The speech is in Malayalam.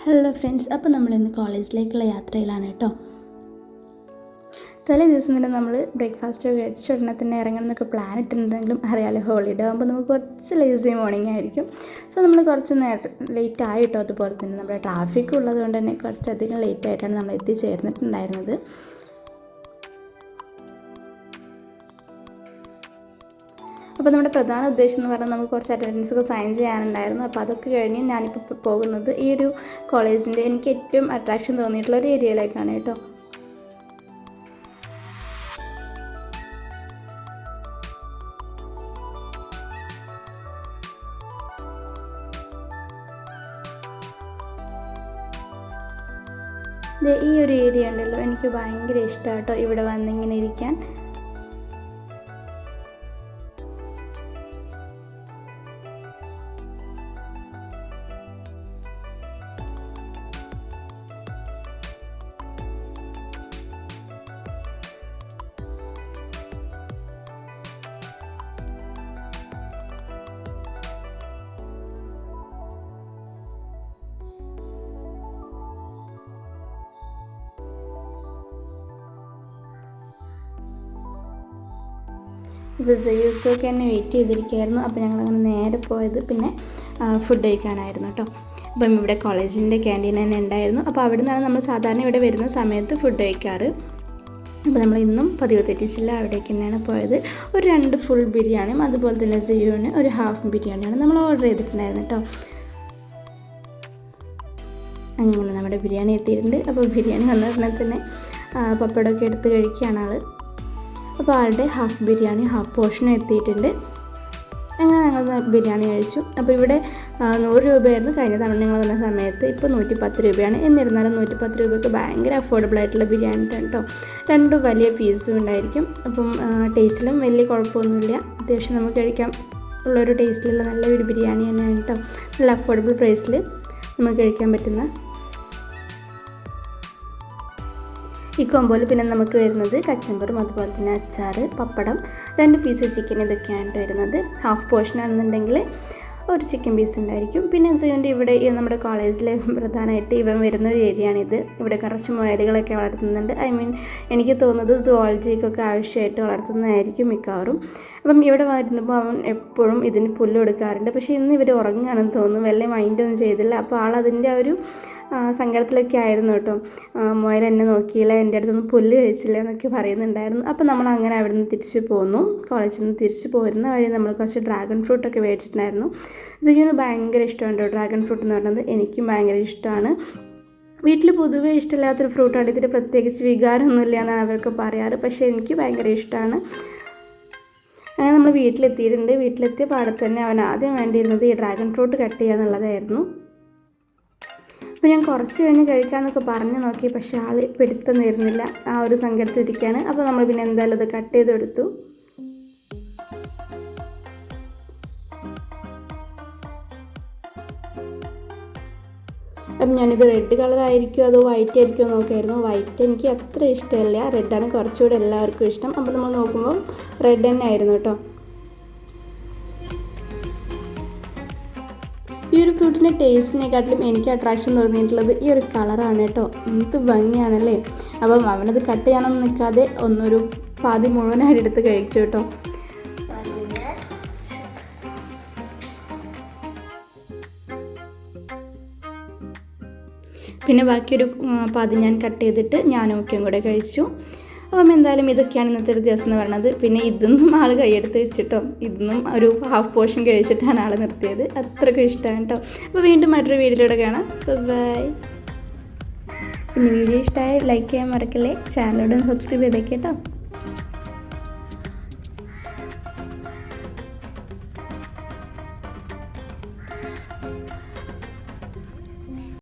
ഹലോ ഫ്രണ്ട്സ്, അപ്പോൾ നമ്മളിന്ന് കോളേജിലേക്കുള്ള യാത്രയിലാണ് കേട്ടോ. തലേ ദിവസം തന്നെ നമ്മൾ ബ്രേക്ക്ഫാസ്റ്റ് കഴിച്ച ഉടനെ തന്നെ ഇറങ്ങണം എന്നൊക്കെ പ്ലാൻ ഇട്ടിട്ടുണ്ടെങ്കിലും അറിയാലോ, ഹോളിഡേ ആകുമ്പോൾ നമുക്ക് കുറച്ച് ലേസി മോർണിംഗ് ആയിരിക്കും. സോ നമ്മൾ കുറച്ച് ലേറ്റ് ആയിട്ടോ. അതുപോലെ തന്നെ നമ്മുടെ ട്രാഫിക് ഉള്ളത് കൊണ്ട് തന്നെ കുറച്ചധികം ലേറ്റ് ആയിട്ടാണ് നമ്മൾ എത്തിച്ചേർന്നിട്ടുണ്ടായിരുന്നത്. അപ്പോൾ നമ്മുടെ പ്രധാന ഉദ്ദേശം എന്ന് പറഞ്ഞാൽ നമുക്ക് കുറച്ച് അറ്റൻഡൻസൊക്കെ സൈൻ ചെയ്യാനുണ്ടായിരുന്നു. അപ്പോൾ അതൊക്കെ കഴിഞ്ഞ് ഞാനിപ്പോൾ പോകുന്നത് ഈ ഒരു കോളേജിൻ്റെ എനിക്ക് ഏറ്റവും അട്രാക്ഷൻ തോന്നിയിട്ടുള്ള ഒരു ഏരിയയിലേക്കാണ് കേട്ടോ. ഈ ഒരു ഏരിയ ഉണ്ടല്ലോ, എനിക്ക് ഭയങ്കര ഇഷ്ടമാണ് കേട്ടോ ഇവിടെ വന്നിങ്ങനെ ഇരിക്കാൻ. ഇപ്പോൾ ജയ്യൂക്കൊക്കെ എന്നെ വെയിറ്റ് ചെയ്തിരിക്കുകയായിരുന്നു. അപ്പോൾ ഞങ്ങളങ്ങനെ നേരെ പോയത് പിന്നെ ഫുഡ് കഴിക്കാനായിരുന്നു കേട്ടോ. അപ്പം ഇവിടെ കോളേജിൻ്റെ ക്യാൻറ്റീൻ തന്നെ ഉണ്ടായിരുന്നു. അപ്പോൾ അവിടെ നിന്നാണ് നമ്മൾ സാധാരണ ഇവിടെ വരുന്ന സമയത്ത് ഫുഡ് കഴിക്കാറ്. അപ്പോൾ നമ്മൾ ഇന്നും പതിവ് തെറ്റിച്ചില്ല, അവിടേക്ക് തന്നെയാണ് പോയത്. ഒരു 2 ഫുൾ ബിരിയാണിയും അതുപോലെ തന്നെ ജയ്യൂന് ഒരു ഹാഫ് ബിരിയാണിയാണ് നമ്മൾ ഓർഡർ ചെയ്തിട്ടുണ്ടായിരുന്നു കേട്ടോ. അങ്ങനെ നമ്മുടെ ബിരിയാണി എത്തിയിട്ടുണ്ട്. അപ്പോൾ ബിരിയാണി വന്ന ഉടനെ തന്നെ പപ്പടമൊക്കെ എടുത്ത് കഴിക്കുകയാണ് ആൾ. അപ്പോൾ ആളുടെ ഹാഫ് ബിരിയാണി ഹാഫ് പോർഷനും എത്തിയിട്ടുണ്ട്. അങ്ങനെ ഞങ്ങൾ ബിരിയാണി കഴിച്ചു. അപ്പോൾ ഇവിടെ 100 രൂപയായിരുന്നു കഴിഞ്ഞ തവണ ഞങ്ങൾ വന്ന സമയത്ത്. ഇപ്പോൾ 110 രൂപയാണ്. എന്നിരുന്നാലും 110 രൂപയ്ക്ക് ഭയങ്കര അഫോർഡബിൾ ആയിട്ടുള്ള ബിരിയാണി കേട്ടോ. 2 വലിയ പീസും ഉണ്ടായിരിക്കും. അപ്പം ടേസ്റ്റിലും വലിയ കുഴപ്പമൊന്നുമില്ല. അത്യാവശ്യം നമുക്ക് കഴിക്കാൻ ഉള്ളൊരു ടേസ്റ്റിലുള്ള നല്ലൊരു ബിരിയാണി തന്നെയാണ് കേട്ടോ. നല്ല അഫോർഡബിൾ പ്രൈസിൽ നമുക്ക് കഴിക്കാൻ പറ്റുന്ന ഈ കോമ്പോയിൽ പിന്നെ നമുക്ക് വരുന്നത് കച്ചമ്പറും അതുപോലെ തന്നെ അച്ചാർ, പപ്പടം, 2 പീസ് ചിക്കൻ, ഇതൊക്കെയാണ് വരുന്നത്. ഹാഫ് പോർഷൻ ആണെന്നുണ്ടെങ്കിൽ ഒരു ചിക്കൻ പീസ് ഉണ്ടായിരിക്കും. പിന്നെ ജയ്യൂൻ്റെ ഇവിടെ നമ്മുടെ കോളേജിൽ പ്രധാനമായിട്ട് ഇവൻ വരുന്ന ഒരു ഏരിയയാണിത്. ഇവിടെ കുറച്ച് മുയലുകളൊക്കെ വളർത്തുന്നുണ്ട്. എനിക്ക് തോന്നുന്നത് സുവോളജിക്കൊക്കെ ആവശ്യമായിട്ട് വളർത്തുന്നതായിരിക്കും മിക്കവാറും. അപ്പം ഇവിടെ വരുമ്പോൾ അവൻ എപ്പോഴും ഇതിന് പുല്ല് കൊടുക്കാറുണ്ട്. പക്ഷേ ഇന്ന് ഇവർ ഉറങ്ങുകയാണെന്ന് തോന്നുന്നു, വലിയ മൈൻഡൊന്നും ചെയ്തില്ല. അപ്പോൾ ആളതിൻ്റെ ഒരു സങ്കടത്തിലൊക്കെ ആയിരുന്നു കേട്ടോ. മുയൽ എന്നെ നോക്കിയില്ല, എൻ്റെ അടുത്തൊന്നും പുല്ല് കഴിച്ചില്ല എന്നൊക്കെ പറയുന്നുണ്ടായിരുന്നു. അപ്പോൾ നമ്മൾ അങ്ങനെ അവിടെ നിന്ന് തിരിച്ച് പോന്നു. കോളേജിൽ നിന്ന് തിരിച്ച് പോരുന്ന വഴി നമ്മൾ കുറച്ച് ഡ്രാഗൺ ഫ്രൂട്ടൊക്കെ മേടിച്ചിട്ടുണ്ടായിരുന്നു. ജയ്യൂന് ഭയങ്കര ഇഷ്ടമാണ് കേട്ടോ ഡ്രാഗൺ ഫ്രൂട്ട് എന്ന് പറയുന്നത്. എനിക്കും ഭയങ്കര ഇഷ്ടമാണ്. വീട്ടിൽ പൊതുവേ ഇഷ്ടമില്ലാത്തൊരു ഫ്രൂട്ടാണ്. ഇതിന് പ്രത്യേകിച്ച് വികാരമൊന്നുമില്ല എന്നാണ് അവർക്ക് പറയാറ്. പക്ഷേ എനിക്ക് ഭയങ്കര ഇഷ്ടമാണ്. അങ്ങനെ നമ്മൾ വീട്ടിലെത്തിയിട്ടുണ്ട്. വീട്ടിലെത്തിയ പാടത്ത് തന്നെ അവൻ ആദ്യം വേണ്ടിയിരുന്നത് ഈ ഡ്രാഗൺ ഫ്രൂട്ട് കട്ട് ചെയ്യുക എന്നുള്ളതായിരുന്നു. അപ്പോൾ ഞാൻ കുറച്ച് കഴിഞ്ഞ് കഴിക്കാമെന്നൊക്കെ പറഞ്ഞു നോക്കി, പക്ഷേ ആൾ പിടുത്തം തരുന്നില്ല. ആ ഒരു സങ്കടത്തിലിരിക്കുകയാണ്. അപ്പോൾ നമ്മൾ പിന്നെ എന്തായാലും അത് കട്ട് ചെയ്തെടുത്തു. അപ്പം ഞാനിത് റെഡ് കളറായിരിക്കുമോ അതോ വൈറ്റ് ആയിരിക്കുമോ നോക്കിയായിരുന്നു. വൈറ്റ് എനിക്ക് അത്ര ഇഷ്ടമല്ല, റെഡാണ് കുറച്ചുകൂടെ എല്ലാവർക്കും ഇഷ്ടം. അപ്പോൾ നമ്മൾ നോക്കുമ്പോൾ റെഡ് തന്നെ ആയിരുന്നു കേട്ടോ. ഈ ഒരു ഫ്രൂട്ടിൻ്റെ ടേസ്റ്റിനെക്കാട്ടിലും എനിക്ക് അട്രാക്ഷൻ തോന്നിയിട്ടുള്ളത് ഈ ഒരു കളറാണ് കേട്ടോ. എന്ത് ഭംഗിയാണല്ലേ. അപ്പം അവനത് കട്ട് ചെയ്യാനൊന്നും നിൽക്കാതെ ഒന്നൊരു പാതി മുഴുവനായിട്ട് എടുത്ത് കഴിച്ചു കേട്ടോ. പിന്നെ ബാക്കിയൊരു പാതി ഞാൻ കട്ട് ചെയ്തിട്ട് ഞാനും ഒക്കെയും കൂടെ കഴിച്ചു. അപ്പം എന്തായാലും ഇതൊക്കെയാണ് ഇന്നത്തെ ഒരു ദിവസം എന്ന് പറയുന്നത്. പിന്നെ ഇതൊന്നും ആൾ കൈയെടുത്ത് വെച്ചിട്ടോ, ഇതൊന്നും ഒരു ഹാഫ് പോർഷൻ കഴിച്ചിട്ടാണ് ആൾ നിർത്തിയത്. അത്രയ്ക്കും ഇഷ്ടമാണ് കേട്ടോ. അപ്പോൾ വീണ്ടും മറ്റൊരു വീഡിയോയിലൂടെ കാണാം. ബൈ. പിന്നെ വീഡിയോ ഇഷ്ടമായി ലൈക്ക് ചെയ്യാൻ മറക്കല്ലേ. ചാനലോട് സബ്സ്ക്രൈബ് ചെയ്തേക്കേട്ടോ.